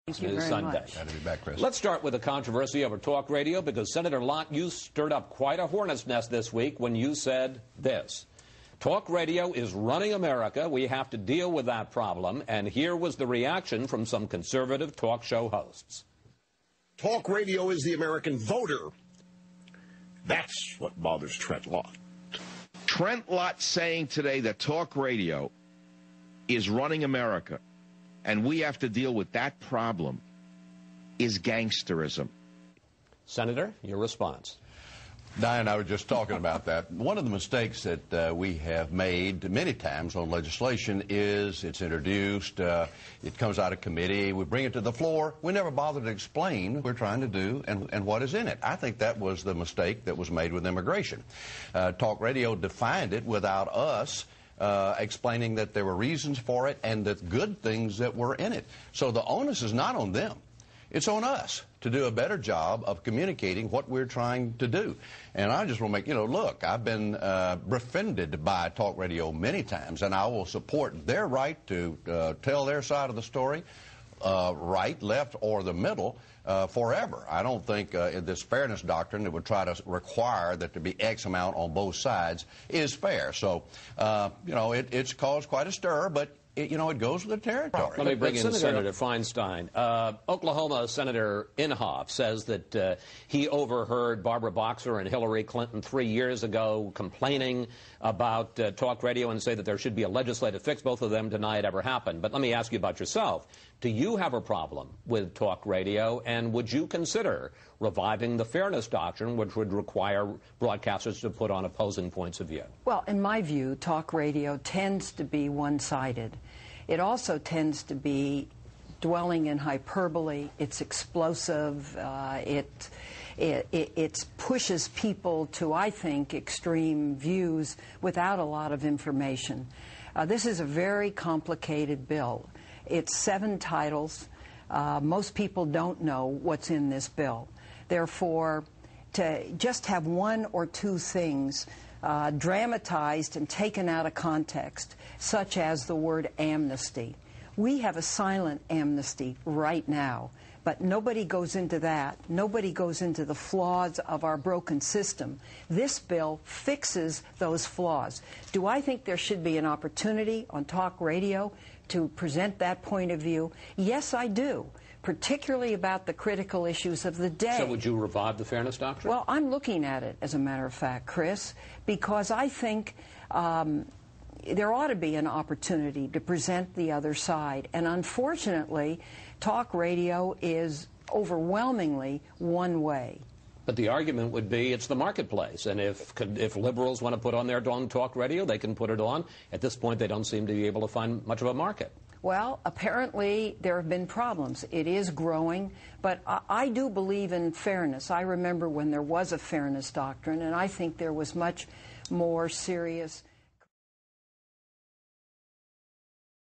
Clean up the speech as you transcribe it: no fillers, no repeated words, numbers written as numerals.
Thank you very much. Glad to be back, Chris. Let's start with the controversy over talk radio, because Senator Lott, you stirred up quite a hornet's nest this week when you said this: talk radio is running America. We have to deal with that problem. And here was the reaction from some conservative talk show hosts. Talk radio is the American voter. That's what bothers Trent Lott. Trent Lott saying today that talk radio is running America and we have to deal with that problem is gangsterism. Senator, your response. Diane and I were just talking about that. One of the mistakes that we have made many times on legislation is it's introduced, it comes out of committee, we bring it to the floor, we never bother to explain what we're trying to do and what is in it. I think that was the mistake that was made with immigration. Talk radio defined it without us explaining that there were reasons for it and the good things that were in it. So the onus is not on them. It's on us to do a better job of communicating what we're trying to do. And I just want to make, look, I've been befriended by talk radio many times, and I will support their right to tell their side of the story, right, left, or the middle, forever. I don't think in this fairness doctrine that would try to require that there be X amount on both sides is fair. So, it's caused quite a stir, but it goes with the territory. Let me bring in Senator Feinstein. Oklahoma Senator Inhofe says that he overheard Barbara Boxer and Hillary Clinton 3 years ago complaining about talk radio and say that there should be a legislative fix. Both of them deny it ever happened. But let me ask you about yourself. Do you have a problem with talk radio, and would you consider reviving the fairness doctrine, which would require broadcasters to put on opposing points of view? Well, in my view, talk radio tends to be one-sided. It also tends to be dwelling in hyperbole. It's explosive. It pushes people to, I think, extreme views without a lot of information. This is a very complicated bill. It's 7 titles. Most people don't know what's in this bill. Therefore, to just have 1 or 2 things dramatized and taken out of context, such as the word amnesty. We have a silent amnesty right now, but nobody goes into that. Nobody goes into the flaws of our broken system. This bill fixes those flaws. Do I think there should be an opportunity on talk radio to present that point of view? Yes, I do, particularly about the critical issues of the day. So would you revive the fairness doctrine? Well, I'm looking at it, as a matter of fact, Chris, because I think there ought to be an opportunity to present the other side. And unfortunately, talk radio is overwhelmingly one way. But the argument would be it's the marketplace, and if liberals want to put on their own talk radio, they can put it on. At this point, they don't seem to be able to find much of a market. Well, apparently there have been problems. It is growing, but I do believe in fairness. I remember when there was a fairness doctrine, and I think there was much more serious